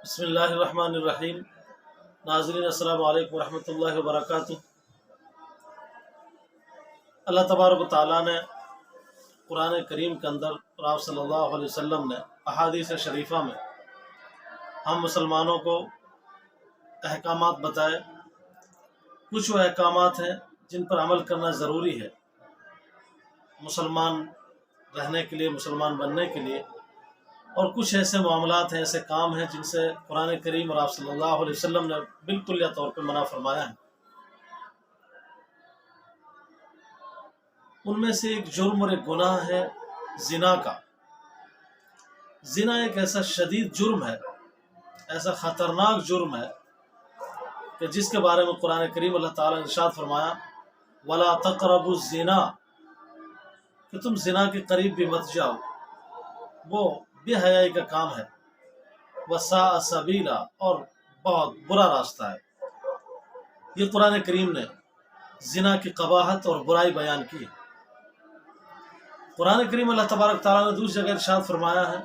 بسم اللہ الرحمن الرحیم۔ ناظرین السلام علیکم ورحمۃ اللہ وبرکاتہ۔ اللہ تبارک و تعالیٰ نے قرآن کریم کے اندر اور آپ صلی اللہ علیہ وسلم نے احادیث شریفہ میں ہم مسلمانوں کو احکامات بتائے۔ کچھ وہ احکامات ہیں جن پر عمل کرنا ضروری ہے مسلمان رہنے کے لیے، مسلمان بننے کے لیے، اور کچھ ایسے معاملات ہیں، ایسے کام ہیں جن سے قرآن کریم اور آپ صلی اللہ علیہ وسلم نے بالکل یا طور پہ منع فرمایا ہے۔ ان میں سے ایک جرم اور ایک گناہ ہے زنا کا۔ زنا ایک ایسا شدید جرم ہے، ایسا خطرناک جرم ہے کہ جس کے بارے میں قرآن کریم اللہ تعالیٰ نے ارشاد فرمایا وَلَا تَقْرَبُوا الزِّنَا، کہ تم زنا کے قریب بھی مت جاؤ، وہ بے حیائی کا کام ہے، وَسَاءَ سَبِيلًا، اور بہت برا راستہ ہے۔ یہ قرآن کریم نے زنا کی قباحت اور برائی بیان کی۔ قرآن کریم اللہ تبارک تعالیٰ نے دوسری جگہ ارشاد فرمایا ہے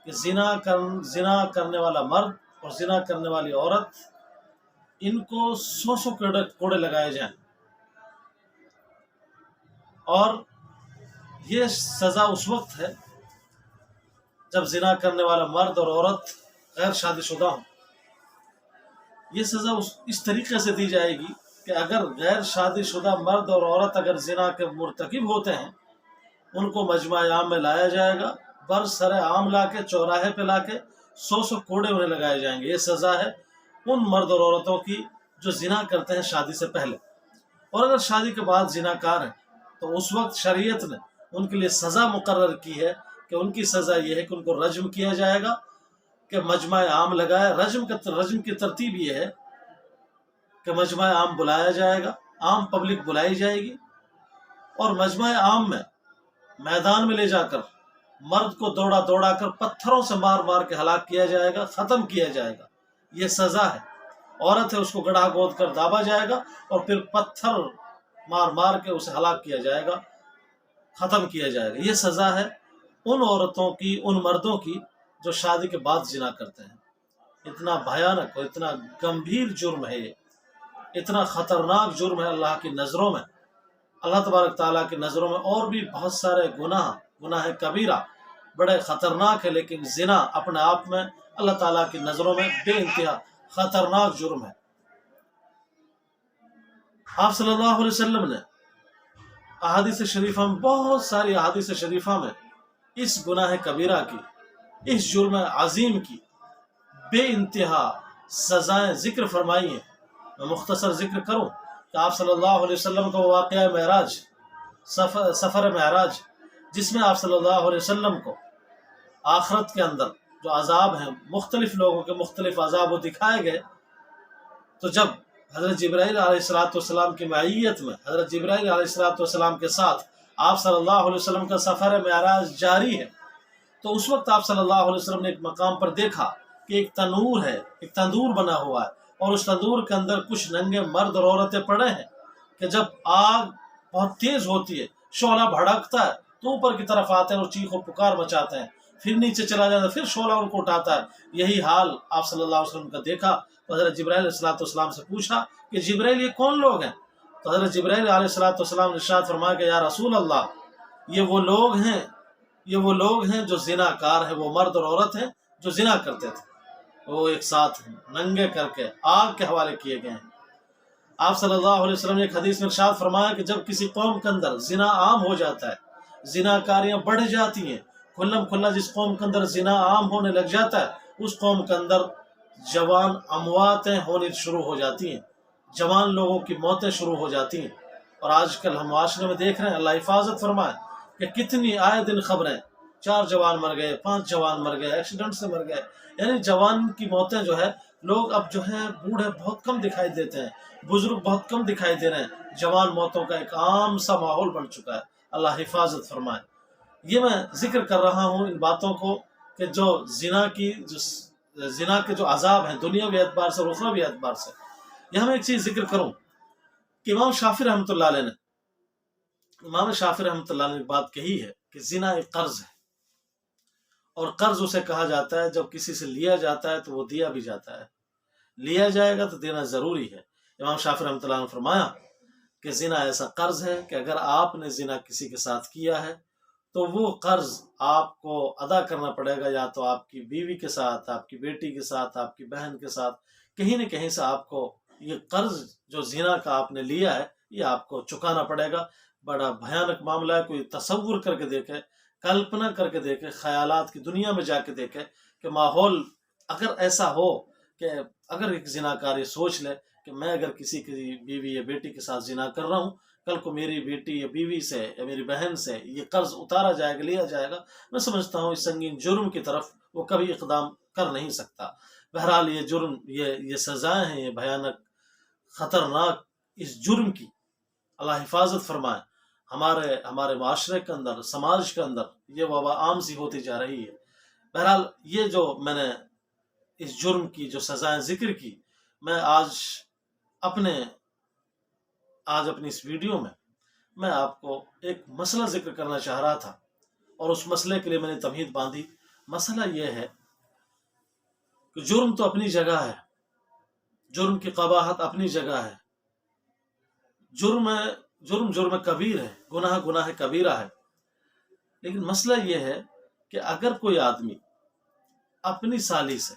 کہ زنا کرنے والا مرد اور زنا کرنے والی عورت، ان کو 100 کوڑے لگائے جائیں، اور یہ سزا اس وقت ہے جب زنا کرنے والا مرد اور عورت غیر شادی شدہ ہوں۔ یہ سزا اس طریقے سے دی جائے گی کہ اگر غیر شادی شدہ مرد اور عورت اگر زنا کے مرتکب ہوتے ہیں، ان کو مجمع عام میں لایا جائے گا، برسر عام لا کے چوراہے پہ لا کے 100 کوڑے انہیں لگائے جائیں گے۔ یہ سزا ہے ان مرد اور عورتوں کی جو زنا کرتے ہیں شادی سے پہلے، اور اگر شادی کے بعد زنا کار ہیں تو اس وقت شریعت نے ان کے لیے سزا مقرر کی ہے کہ ان کی سزا یہ ہے کہ ان کو رجم کیا جائے گا، کہ مجمع عام لگائے۔ رجم کی ترتیب یہ ہے کہ مجمع عام بلایا جائے گا، عام پبلک بلائی جائے گی، اور مجمع عام میں میدان میں لے جا کر مرد کو دوڑا دوڑا کر پتھروں سے مار مار کے ہلاک کیا جائے گا، ختم کیا جائے گا۔ یہ سزا ہے۔ عورت ہے، اس کو گڑھا گود کر دابا جائے گا، اور پھر پتھر مار مار کے اسے ہلاک کیا جائے گا، ختم کیا جائے گا۔ یہ سزا ہے ان عورتوں کی، ان مردوں کی جو شادی کے بعد زنا کرتے ہیں۔ اتنا بھیانک اور اتنا گمبھیر جرم ہے، یہ اتنا خطرناک جرم ہے اللہ کی نظروں میں، اللہ تبارک تعالیٰ کی نظروں میں۔ اور بھی بہت سارے گناہ کبیرہ بڑے خطرناک ہے، لیکن زنا اپنے آپ میں اللہ تعالیٰ کی نظروں میں بے انتہا خطرناک جرم ہے۔ آپ صلی اللہ علیہ وسلم نے احادیث شریفہ میں، بہت ساری احادیث شریفہ میں اس گناہ کبیرہ کی، اس جرم عظیم کی بے انتہا سزائیں ذکر فرمائی ہیں۔ میں مختصر ذکر کروں کہ آپ صلی اللہ علیہ وسلم کا واقعہ معراج، سفر معراج، جس میں آپ صلی اللہ علیہ وسلم کو آخرت کے اندر جو عذاب ہیں، مختلف لوگوں کے مختلف عذاب وہ دکھائے گئے، تو جب حضرت جبرائیل علیہ السلام کی معیت میں، حضرت جبرائیل علیہ السلام کے ساتھ آپ صلی اللہ علیہ وسلم کا سفر معراج جاری ہے، تو اس وقت آپ صلی اللہ علیہ وسلم نے ایک مقام پر دیکھا کہ ایک تنور ہے، ایک تندور بنا ہوا ہے، اور اس تندور کے اندر کچھ ننگے مرد اور عورتیں پڑے ہیں کہ جب آگ بہت تیز ہوتی ہے، شعلہ بھڑکتا ہے تو اوپر کی طرف آتے ہیں اور چیخ و پکار مچاتے ہیں، پھر نیچے چلا جاتا ہے، پھر شعلہ ان کو اٹھاتا ہے۔ یہی حال آپ صلی اللہ علیہ وسلم کا دیکھا تو حضرت جبرائیل علیہ السلام سے پوچھا کہ جبرائیل یہ کون لوگ ہیں؟ تو حضرت جبرائیل علیہ السلام نے ارشاد فرمایا کہ یا رسول اللہ، یہ وہ لوگ ہیں جو زنا کار ہیں، وہ مرد اور عورت ہیں جو زنا کرتے تھے، وہ ایک ساتھ ننگے کر کے آگ کے حوالے کیے گئے ہیں۔ آپ صلی اللہ علیہ وسلم نے ایک حدیث میں ارشاد فرمایا کہ جب کسی قوم کے اندر زنا عام ہو جاتا ہے، زنا کاریاں بڑھ جاتی ہیں، کھلم کھلا جس قوم کے اندر زنا عام ہونے لگ جاتا ہے، اس قوم کے اندر جوان امواتیں ہونی شروع ہو جاتی ہیں، جوان لوگوں کی موتیں شروع ہو جاتی ہیں۔ اور آج کل ہم معاشرے میں دیکھ رہے ہیں، اللہ حفاظت فرمائے، کہ کتنی آئے دن خبریں، 4 جوان مر گئے، 5 جوان مر گئے، ایکسیڈنٹ سے مر گئے۔ یعنی جوان کی موتیں جو ہے، لوگ اب جو ہے بوڑھے بہت کم دکھائی دیتے ہیں، بزرگ بہت کم دکھائی دے رہے ہیں، جوان موتوں کا ایک عام سا ماحول بن چکا ہے۔ اللہ حفاظت فرمائے۔ یہ میں ذکر کر رہا ہوں ان باتوں کو کہ جو زنا کے جو عذاب ہیں دنیاوی اعتبار سے اور اخروی اعتبار سے۔ یہاں میں ایک چیز ذکر کروں کہ امام شافعی رحمۃ اللہ علیہ نے ایک بات کہی ہے کہ زنا ایک قرض ہے، اور قرض اسے کہا جاتا ہے جب کسی سے لیا جاتا ہے تو وہ دیا بھی جاتا ہے، لیا جائے گا تو دینا ضروری ہے۔ امام شافعی رحمۃ اللہ نے فرمایا کہ زنا ایسا قرض ہے کہ اگر آپ نے زنا کسی کے ساتھ کیا ہے تو وہ قرض آپ کو ادا کرنا پڑے گا، یا تو آپ کی بیوی کے ساتھ، آپ کی بیٹی کے ساتھ، آپ کی بہن کے ساتھ، کہیں نہ کہیں سے آپ کو یہ قرض جو زنا کا آپ نے لیا ہے یہ آپ کو چکانا پڑے گا۔ بڑا بھیانک معاملہ ہے، کوئی تصور کر کے دیکھے، کلپنا کر کے دیکھے، خیالات کی دنیا میں جا کے دیکھے کہ ماحول اگر ایسا ہو کہ اگر ایک زناکار یہ سوچ لے کہ میں اگر کسی کی بیوی یا بیٹی کے ساتھ زنا کر رہا ہوں، کل کو میری بیٹی یا بیوی سے یا میری بہن سے یہ قرض اتارا جائے گا، لیا جائے گا، میں سمجھتا ہوں اس سنگین جرم کی طرف وہ کبھی اقدام کر نہیں سکتا۔ بہرحال یہ جرم، یہ سزائیں ہیں، یہ بھیانک خطرناک اس جرم کی اللہ حفاظت فرمائے۔ ہمارے معاشرے کے اندر، سماج کے اندر یہ وبا عام سی ہوتی جا رہی ہے۔ بہرحال یہ جو میں نے اس جرم کی جو سزائیں ذکر کی، میں آج اپنی اس ویڈیو میں آپ کو ایک مسئلہ ذکر کرنا چاہ رہا تھا، اور اس مسئلے کے لیے میں نے تمہید باندھی۔ مسئلہ یہ ہے کہ جرم تو اپنی جگہ ہے، جرم کی قباحت اپنی جگہ ہے، جرم کبیر ہے، گناہ کبیرہ ہے، لیکن مسئلہ یہ ہے کہ اگر کوئی آدمی اپنی سالی سے،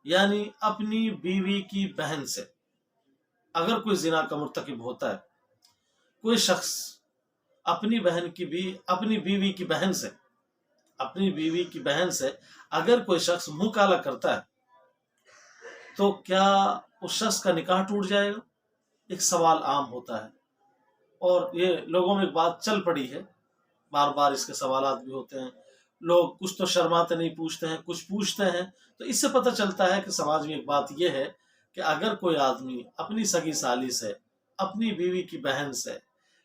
یعنی اپنی بیوی کی بہن سے اگر کوئی زنا کا مرتکب ہوتا ہے، کوئی شخص اپنی بیوی کی بہن سے اگر کوئی شخص منہ کالا کرتا ہے تو کیا اس شخص کا نکاح ٹوٹ جائے گا؟ ایک سوال عام ہوتا ہے، اور یہ لوگوں میں ایک بات چل پڑی ہے، بار بار اس کے سوالات بھی ہوتے ہیں، لوگ کچھ تو شرماتے نہیں پوچھتے ہیں، کچھ پوچھتے ہیں، تو اس سے پتہ چلتا ہے کہ سماج میں ایک بات یہ ہے کہ اگر کوئی آدمی اپنی سگی سالی سے، اپنی بیوی کی بہن سے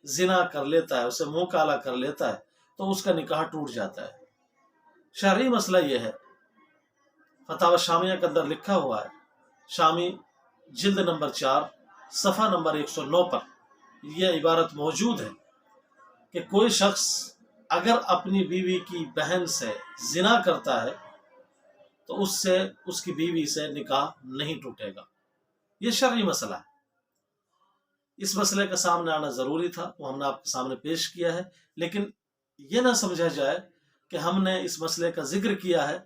زنا کر لیتا ہے، اسے منہ کالا کر لیتا ہے، تو اس کا نکاح ٹوٹ جاتا ہے۔ شرعی مسئلہ یہ ہے، فتاوی شامیہ کے اندر لکھا ہوا ہے، شامی جلد نمبر 4 صفحہ نمبر 109 پر یہ عبارت موجود ہے کہ کوئی شخص اگر اپنی بیوی کی بہن سے زنا کرتا ہے تو اس کی بیوی سے نکاح نہیں ٹوٹے گا۔ یہ شرعی مسئلہ ہے، اس مسئلے کا سامنے آنا ضروری تھا، وہ ہم نے آپ کے سامنے پیش کیا ہے، لیکن یہ نہ سمجھا جائے کہ ہم نے اس مسئلے کا ذکر کیا ہے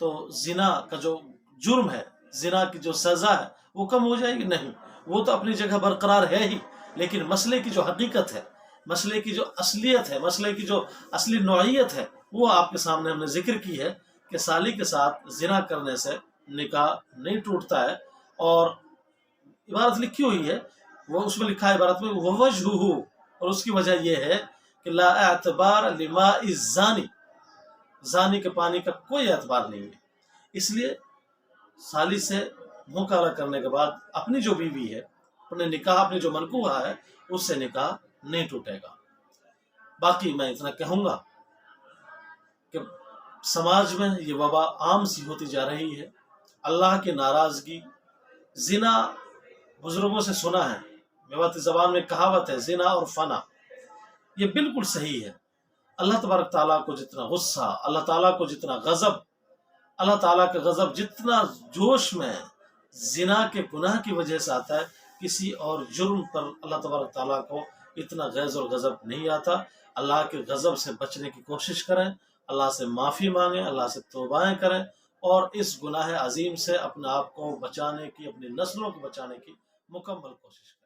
تو زنا کا جو جرم ہے، زنا کی جو سزا ہے وہ کم ہو جائے گی، نہیں، وہ تو اپنی جگہ برقرار ہے ہی، لیکن مسئلے کی جو حقیقت ہے، مسئلے کی جو اصلیت ہے، مسئلے کی جو اصلی نوعیت ہے، وہ آپ کے سامنے ہم نے ذکر کی ہے کہ سالی کے ساتھ زنا کرنے سے نکاح نہیں ٹوٹتا ہے۔ اور عبارت لکھی ہوئی ہے، وہ اس میں لکھا ہے عبارت میں وَوَجْهُهُ، اور اس کی وجہ یہ ہے کہ لا اعتبار لماء الزانی، زانی کے پانی کا کوئی اعتبار نہیں ہے، اس لیے سالی سے منہ کالا کرنے کے بعد اپنی جو بیوی ہے، اپنے جو منکوحہ ہے، اس سے نکاح نہیں ٹوٹے گا۔ باقی میں اتنا کہوں گا کہ سماج میں یہ وبا عام سی ہوتی جا رہی ہے، اللہ کی ناراضگی، زنا بزرگوں سے سنا ہے، میواتی زبان میں کہاوت ہے، زنا اور فنا، یہ بالکل صحیح ہے۔ اللہ تبارک تعالیٰ کو جتنا غصہ، اللہ تعالیٰ کو جتنا غضب، اللہ تعالیٰ کا غضب جتنا جوش میں زنا کے گناہ کی وجہ سے آتا ہے، کسی اور جرم پر اللہ تبارک تعالیٰ کو اتنا غیظ اور غضب نہیں آتا۔ اللہ کے غضب سے بچنے کی کوشش کریں، اللہ سے معافی مانگیں، اللہ سے توبائیں کریں، اور اس گناہ عظیم سے اپنے آپ کو بچانے کی، اپنی نسلوں کو بچانے کی مکمل کوشش کریں۔